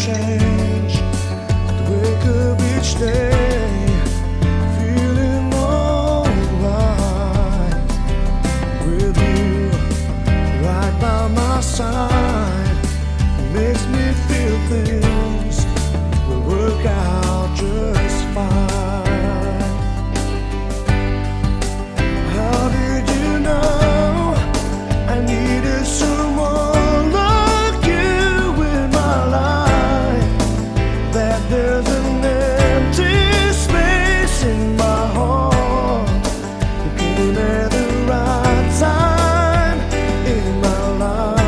change. I'd wake up each day feeling alright with you right by my side. It makes me feel things will work out just fine. How did you know I needed someone like you in my life? That there's an empty space in my heart. You came at the right time in my life.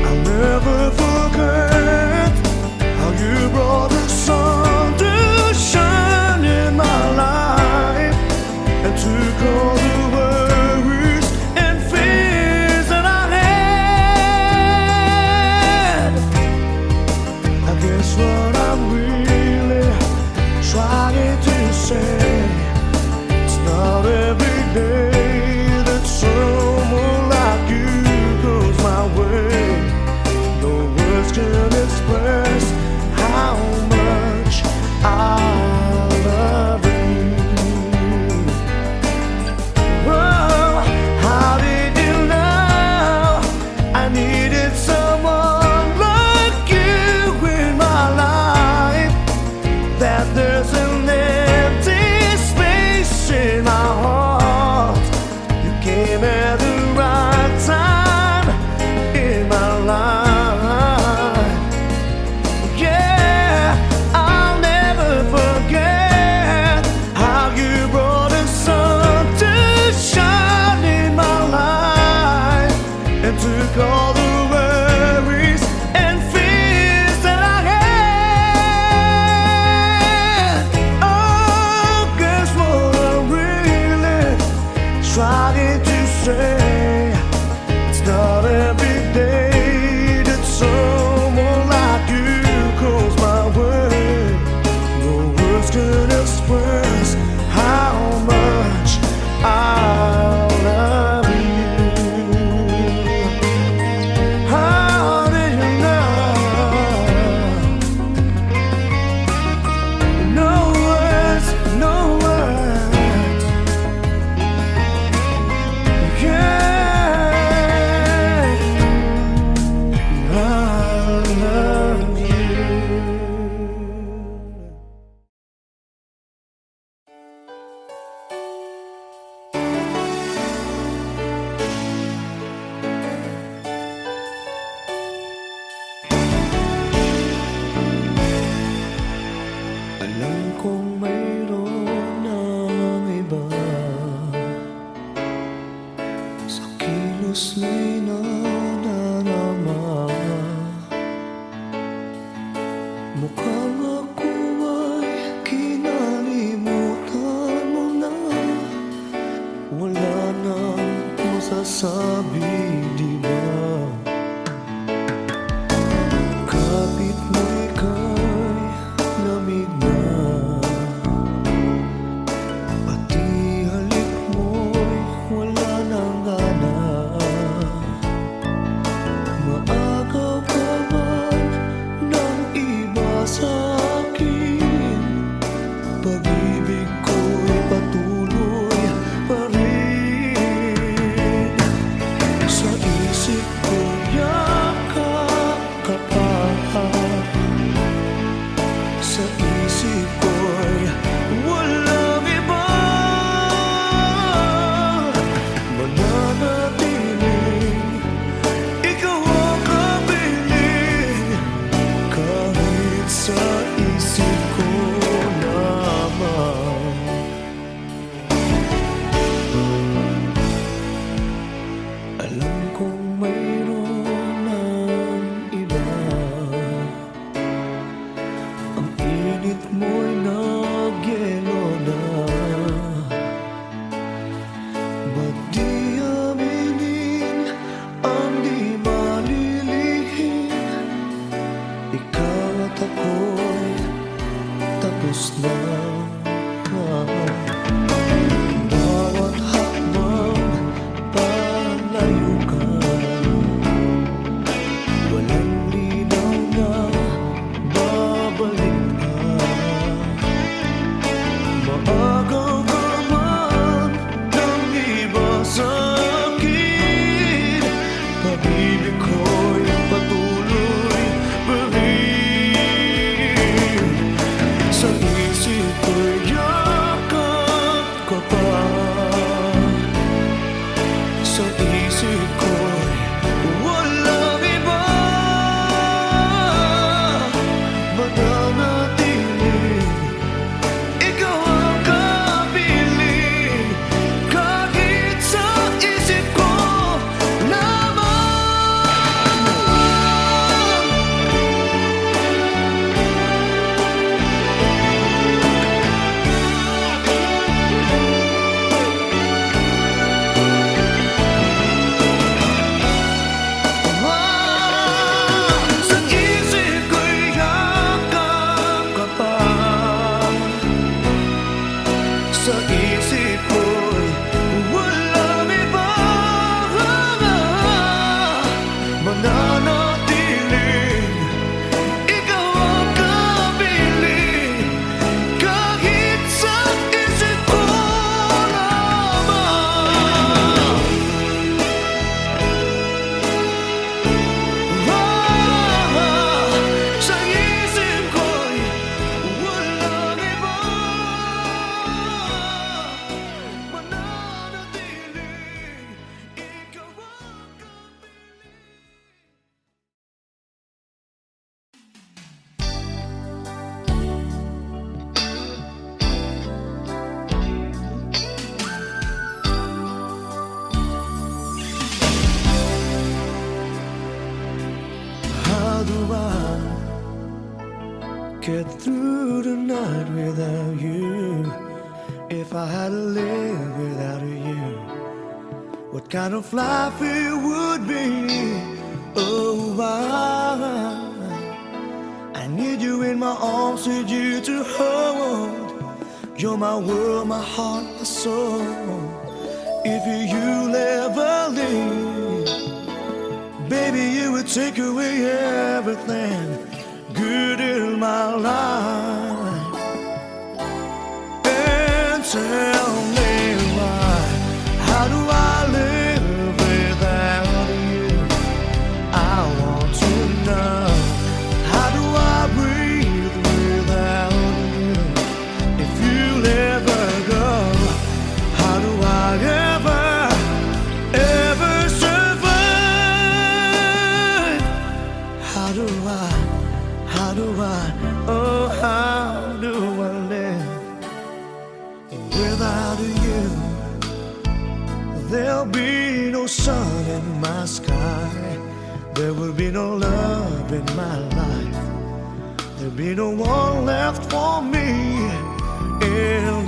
I'll never forget how you brought the sun to shine in my life and took all the worries and fears that I had. I guess what I'm really trying to say, it's not every day that someone like you goes my way. No words can express how much I love you. Whoa, how did you know I needed someone like you in my life? That there's an empty space in my heart. You came at the right time in my life. Yeah, I'll never forget how you brought the sun to shine in my life and took all the worries and fears that I had. Oh, guess what I'm really trying to say, it's not every day that someone like you goes my way. No words can express how much I love you. How did you know? No words, no words. Yeah, I love you. Alam kong mayroon ng iba sa kilos mo'y nadarama. Mukhang ako ay kinalimutan mo na. Wala nang masasabi, di ba? Kapit mo ika'y lamig na, pati halik mo'y wala nang gana. Maagaw ka man ng iba sa akin, pag-ibig ko'y patuloy pa rin. Sa isip ko yakap ka pa, sa isip ko'y walang iba. Mananatiling ikaw ang kapiling, kahit sa isip ko lamang. Alam kong mayroon ng iba, ang init mo'y nagyelo na. Ba't di aminin ang di malilihim? Ikaw at ako'y tapos na. Bawat hakbang palayo ka. pag-ibig ko'y patuloy believe. Sa isip ko'y yakap ka pa, sa isip ko'y walang iba. Mananatiling ikaw ang kapiling, kahit sa isip ko sa isip ko'y walang iba. Mananatiling ikaw ang kapiling, kahit sa isip ko lamang. Sa isip ko'y walang iba. How do I get through the night without you? If I had to live without you, what kind of life it would be? Oh, I need you in my arms, need you to hold. You're my world, my heart, my soul. If you ever leave, baby, you would take away everything good in my life. And tell me why, how do I live without you? I want to know, how do I breathe without you? If you ever go, how do I ever survive? How do I, oh, how do I live without you? There'll be no sun in my sky, there will be no love in my life, there'll be no one left for me. And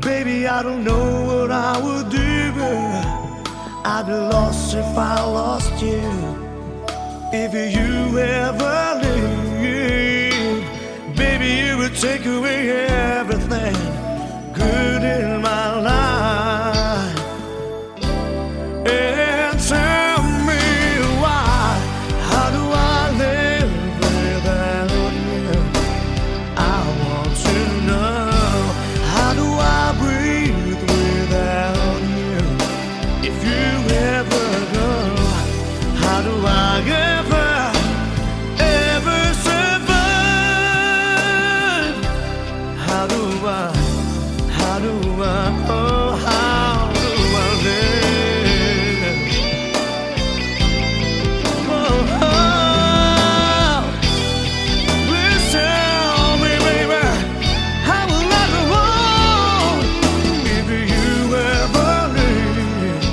baby, I don't know what I would do. I'd be lost if I lost you. If you ever leave, baby, you would take away everything good in my life. And tell me why, how do I live without you? I want to know, how do I breathe without you? If you ever go, how do I ever survive? How do I, oh, how do I live? Oh, please tell me, baby, how will I go on if you ever leave?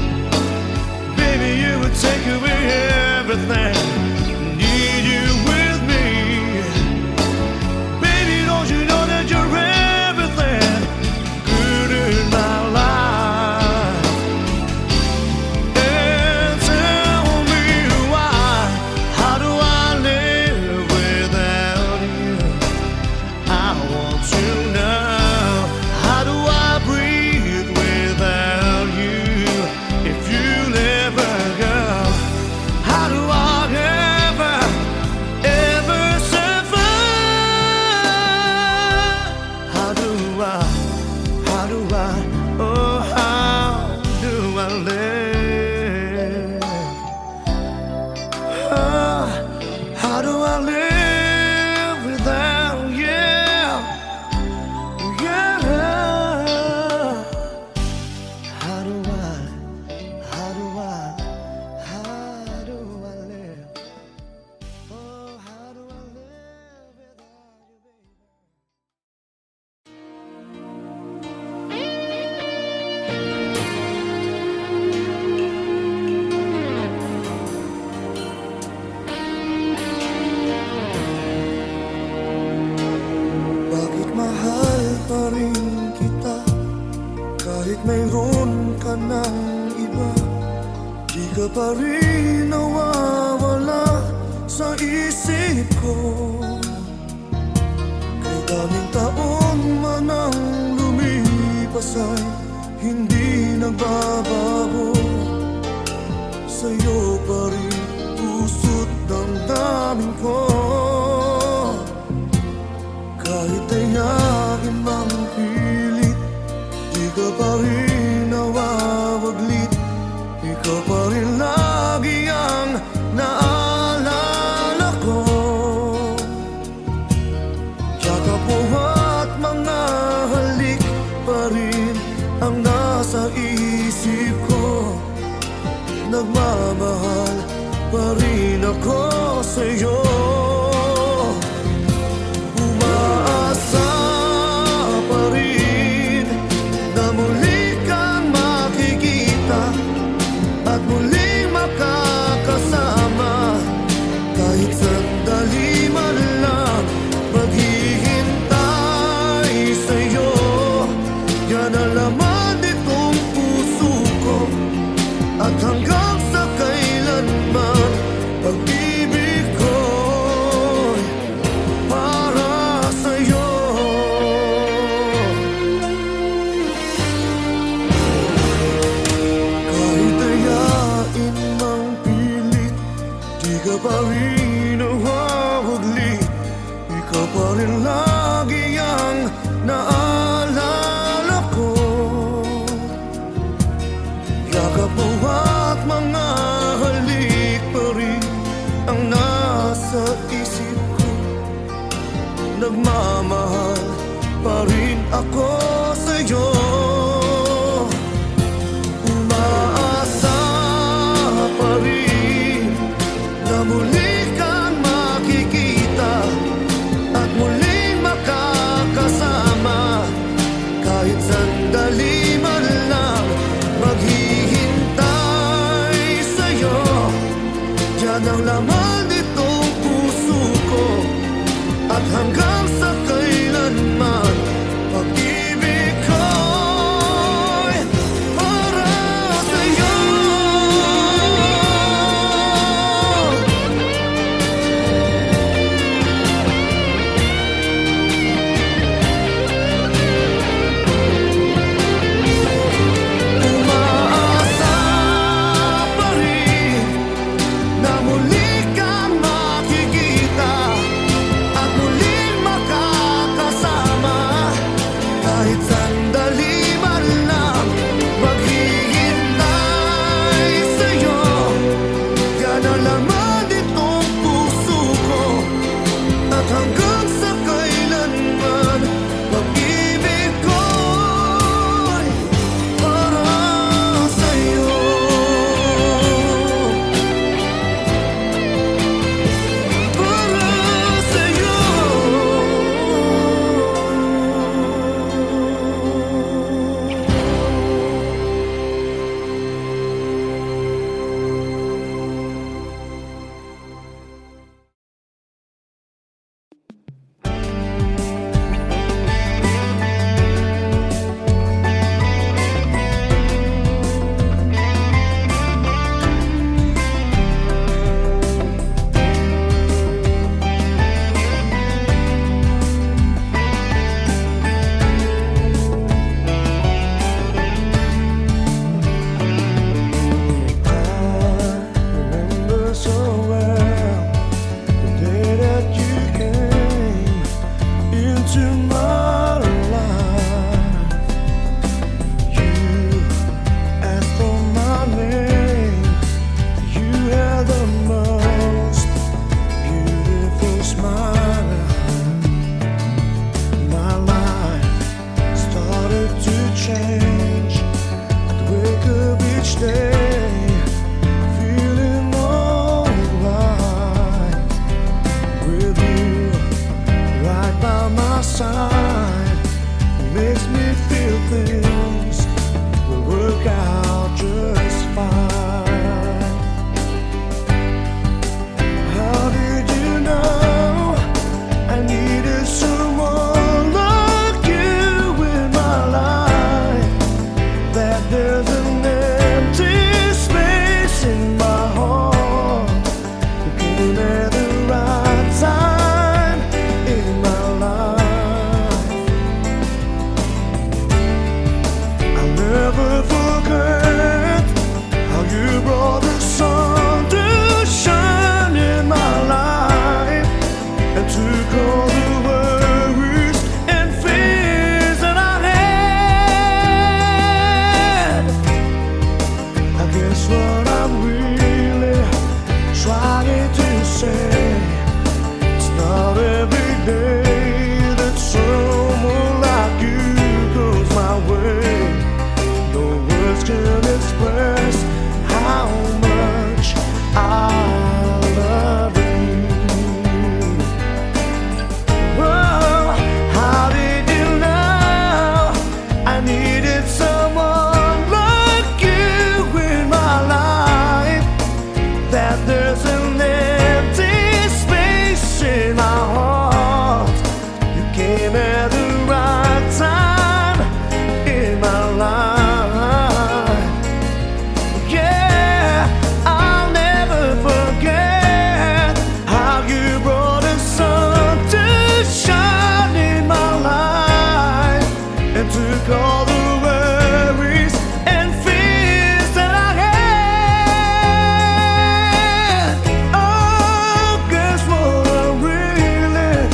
ka pa rin nawawala sa isip ko. Kay daming taon man ang lumipas ay hindi nagbabago. Sa'yo pa rin puso't damdamin ko. Kahit ayain mang pilit, di ka pa rin nawawaglit. Ikaw pa rin lagi ang naalala ko. Yakap mo at mga halik pa rin ang nasa isip ko. Nagmamahal pa rin ako sa'yo. Umaasa pa rin na muli kang makikita at muling makakasama. Kahit sandali man lang maghihintay sa'yo. Yan ang laman nitong puso ko. At hanggang sa kailanman pag-ibig ko'y para sa'yo. Kahit ayain mang pilit, di ka pa rin nawawaglit. Ikaw pa rin lagi ang naalala ko. Yakap mo at mga halik pa rin ang nasa isip ko. Nagmamahal pa rin ako sa'yo. Umaasa pa rin na muli kang makikita at muling makakasama. Kahit sandali man lang maghihintay sa'yo. Yan ang laman nitong puso ko. At hanggang sa kailanman pag-ibig ko'y para sa'yo. Umaasa pa rin na muli kang makikita at muling brought the sun to shine in my life and took all the worries and fears that I had. I guess what I'm really trying to say, it's not every day that someone like you goes my way. No words can express how much I love you. Oh, how did you know I needed someone like you in my life? That there's an empty space in my heart. You came at the right time in my life. Yeah, I'll never forget how you brought the sun to shine in my life and took all the worries and fears that I had. Oh, guess what I'm really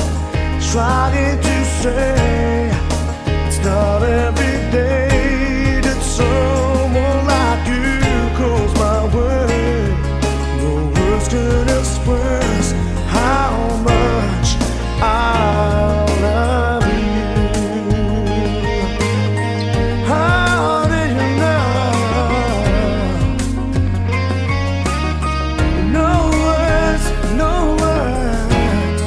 trying to say, it's not every day that someone like you goes my way. No words can express how much I love you. How did you know? No words, no words.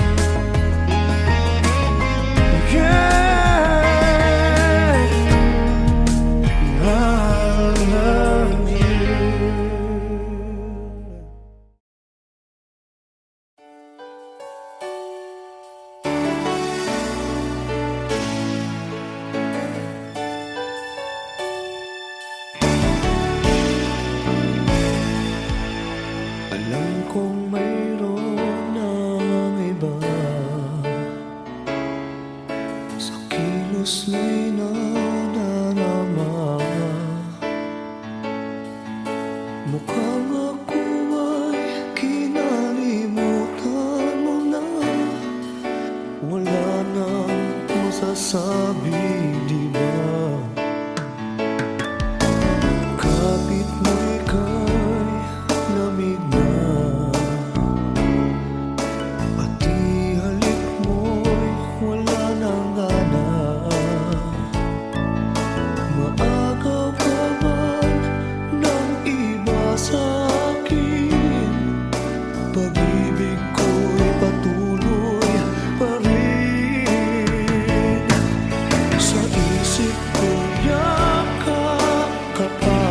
Yeah, I love you. Alam kong mayroon ng iba sa kilos mo'y nadarama. Mukhang ako ay kinalimutan mo na. Wala nang masasabi, di ba? Kapit mo ika'y lamig na, pati halik mo'y wala nang gana. Maagaw ka man ng iba sa akin, pag-ibig ko'y patuloy pa rin. Sa isip ko yakap ka pa,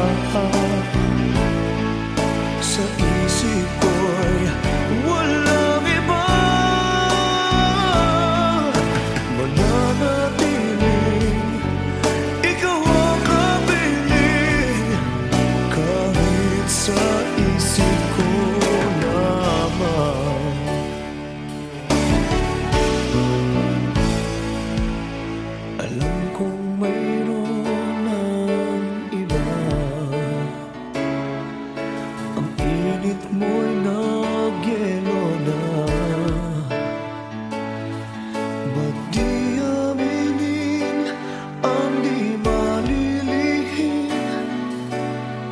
sa isip ko'y walang iba. Mananatiling ikaw ang kapiling, kahit sa isip ko lamang. Alam kong mayroon ng iba, ang init mo'y nagyelo na. Ba't di aminin ang di malilihim?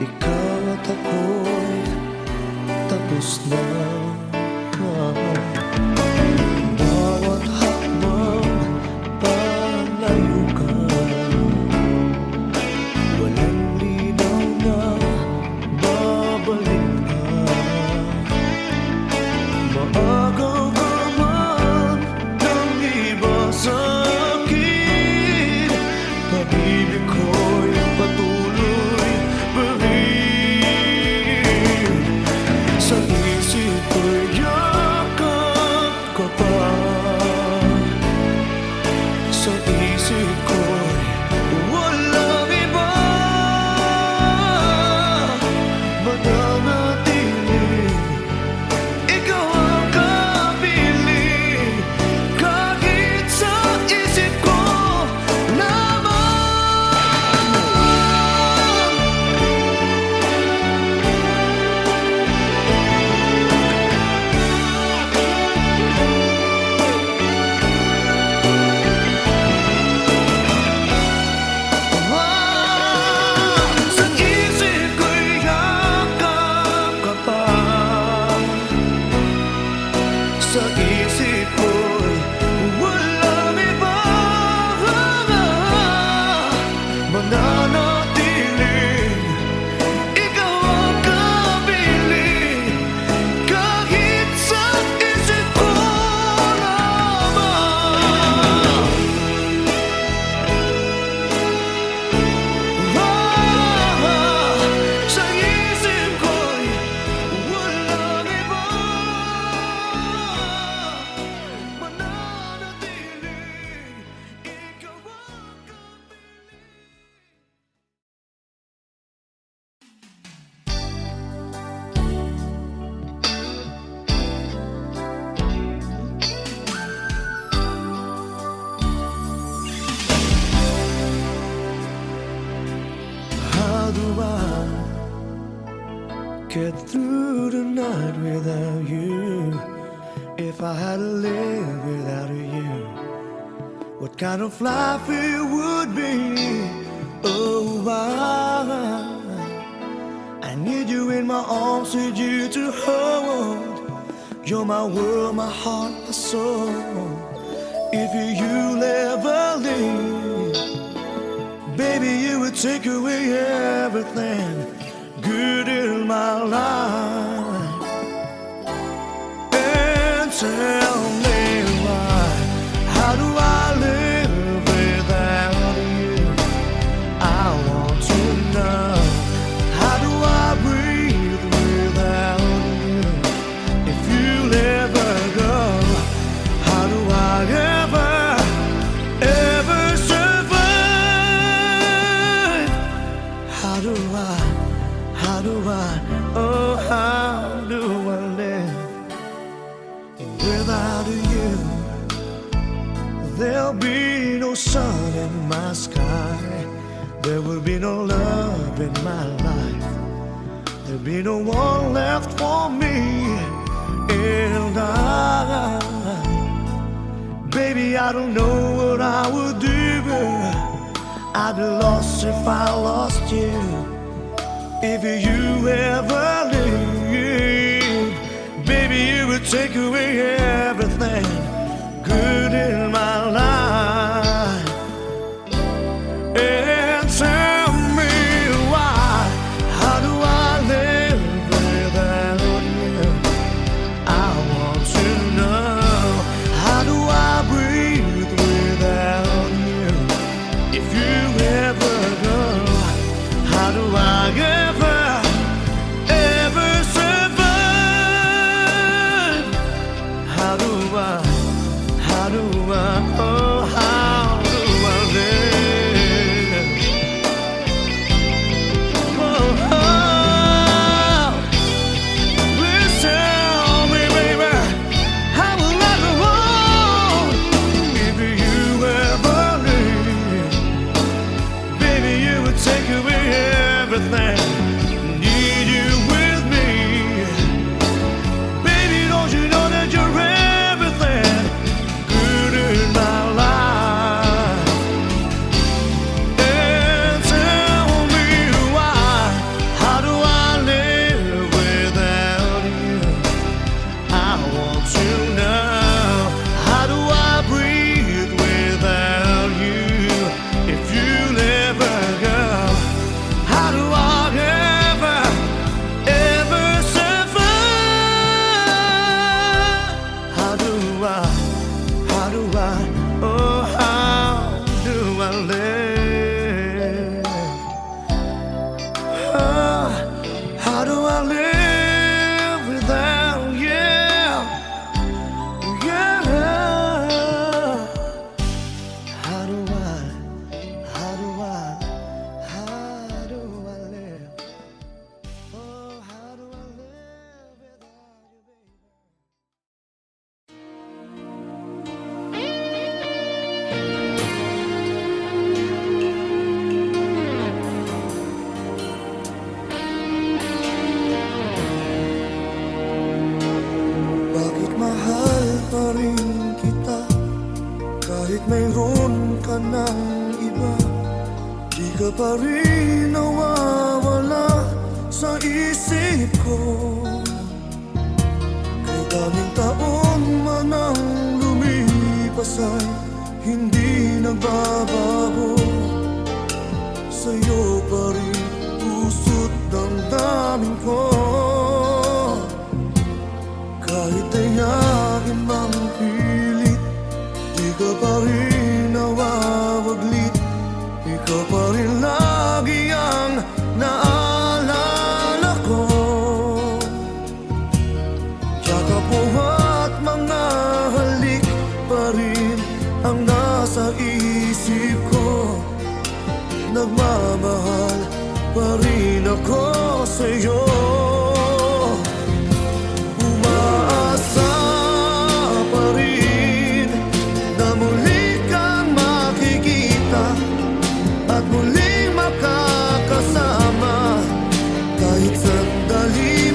Ikaw at ako'y tapos na. Bawat hakbang palayo ka, walang linaw na babalik ka. Maagaw ka man ng iba sa akin, pag-ibig ko'y patuloy pa rin. Sa isip get through the night without you. If I had to live without you, what kind of life it would be. Oh, I need you in my arms, need you to hold. You're my world, my heart, my soul. If you ever leave, baby, you would take away everything good in my life. And tell me why, how do I live without you? I want to know, how do I breathe without you? If you'll ever go, how do I ever survive? How do I, oh, how do I live without you? There'll be no sun in my sky, there will be no love in my life, there'll be no one left for me. And baby, I don't know what I would do. I'd be lost if I lost you. If you ever leave, baby, you would take away everything good in my life. And tell me why, how do I live without you? I want to know, how do I breathe without you? If you ever go, how do I ever survive? How do I, oh, how do I live? Oh, please tell me, baby, how will I go on if you ever leave? Baby, you would take away everything. Need you with me, baby. Don't you know that you're everything good in my life? And tell me why, how do I live without you? I want to know, how do I breathe without you? If you'll ever go, how do I ever survive? How do I, oh, how do I live? Oh, how do I live without you? Yeah. How do I live? Oh, how do I live without you, baby? Bakit mahal pa rin kita kahit mayroon ka ng iba? Di ka pa rin nawawala sa isip ko. Kay daming taon man ang lumipas ay hindi nagbabago. Sa'yo pa rin puso't damdamin ko. Kahit ayakin mang pilit, di ka pa rin nawawaglit. Ikaw pa rin lagi ang naalala ko. Yakap mo at mga halik pa rin ang nasa isip ko. Nagmamahal pa rin ako sa'yo. Umaasa pa rin na muli kang makikita at muling makakasama kahit sandali.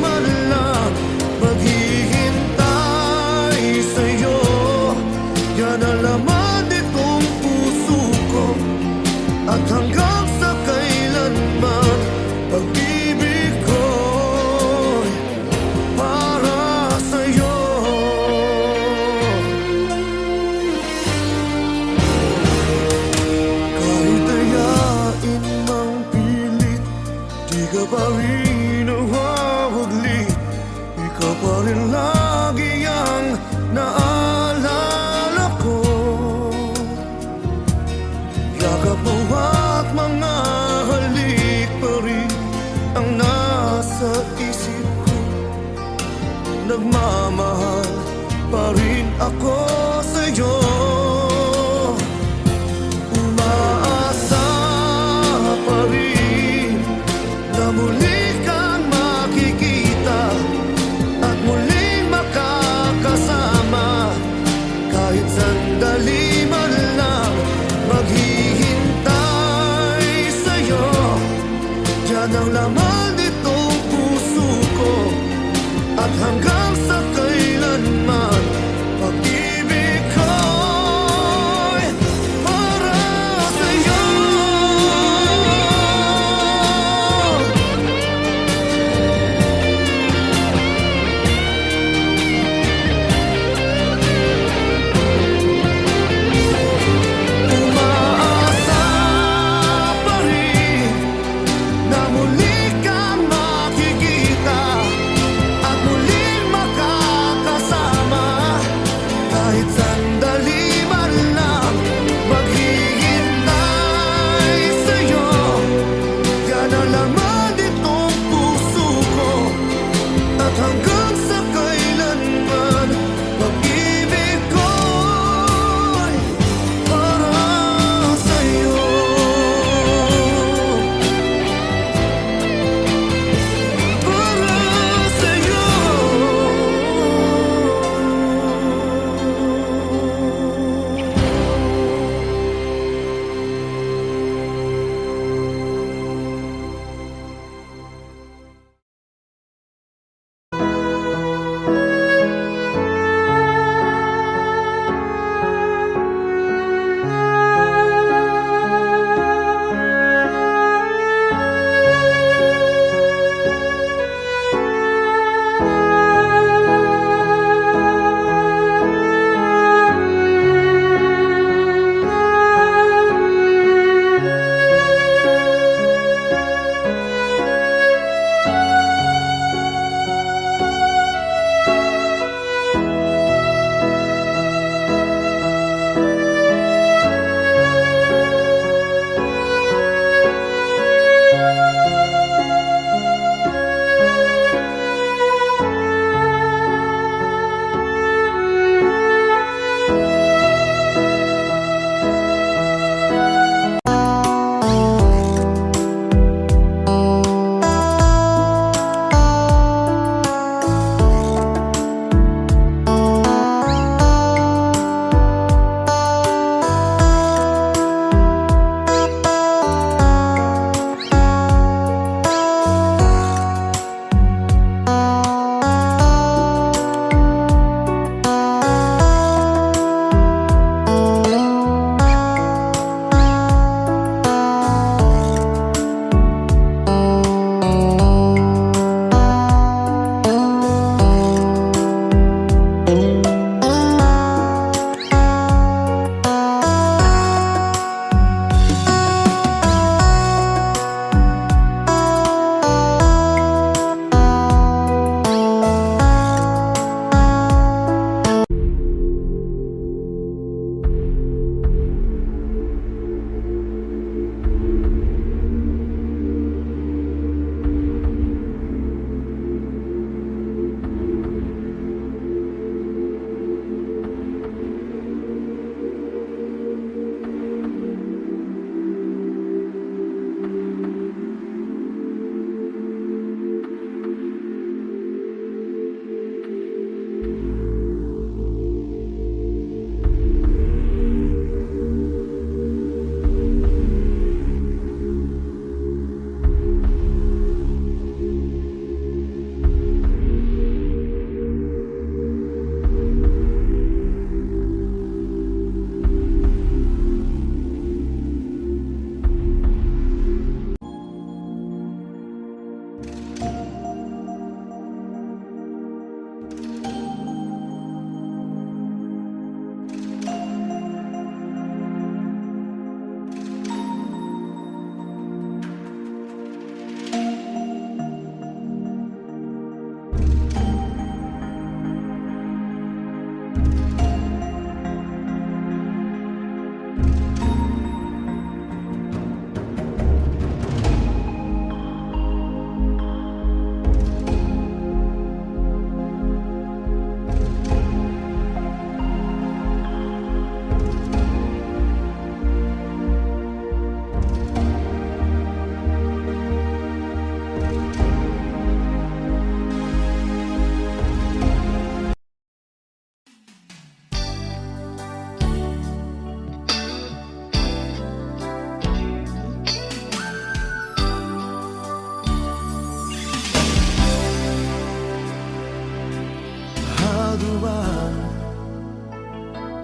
nagmamahal pa rin ako sa'yo. Umaasa pa rin na muli kang makikita at muling makakasama. Kahit sandali man lang maghihintay sa'yo. Diyan ang laman nitong puso ko, at hanggang sa kailanman pag-ibig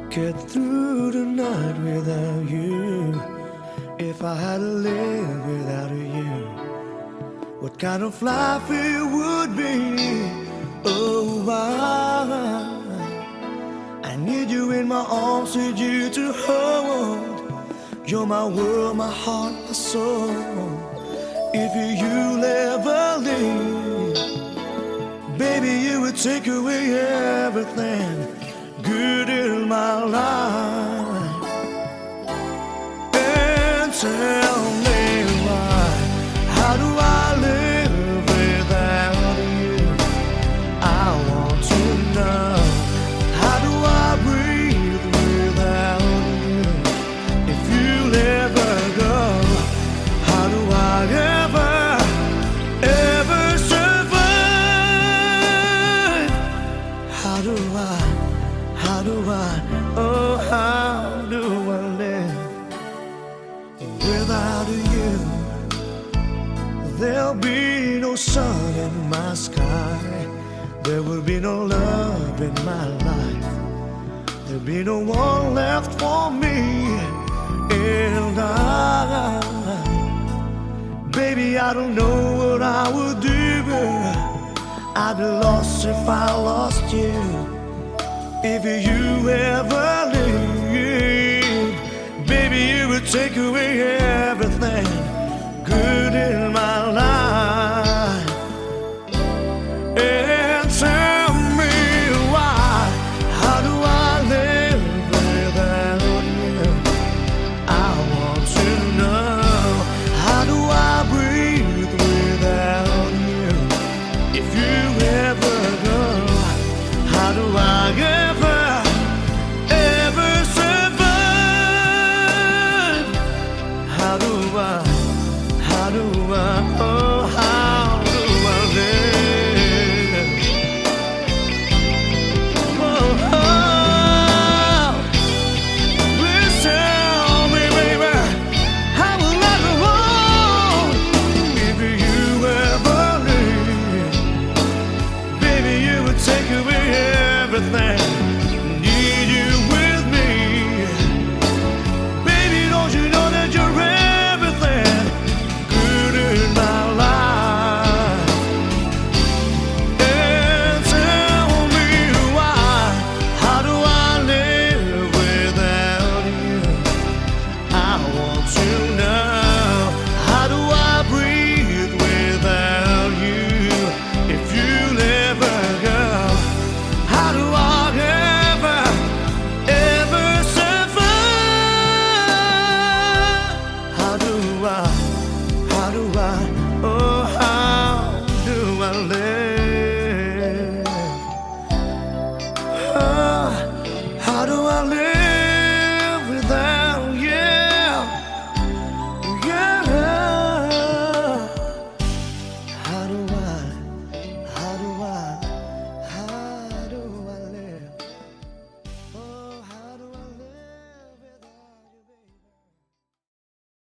get through the night without you? If I had to live without you, what kind of life it would be? Oh, I need you in my arms, need you to hold. You're my world, my heart, my soul. If you ever leave, baby, you would take away everything good in my life. And tell me why, how do I live without you? I want to know, how do I breathe without you? If you'll ever go, how do I ever survive? How do I, oh, how do I live without you? There'll be no sun in my sky. There will be no love in my life. There'll be no one left for me. And baby, I don't know what I would do. I'd be lost if I lost you. If you ever leave, baby, you would take away everything good in my life. And tell me why, how do I live without you? I want to know, how do I breathe without you? If you ever go, how do I ever survive? How do I, oh, how do I live? Oh, please tell me, baby, how will I go on if you ever leave? Baby, you would take away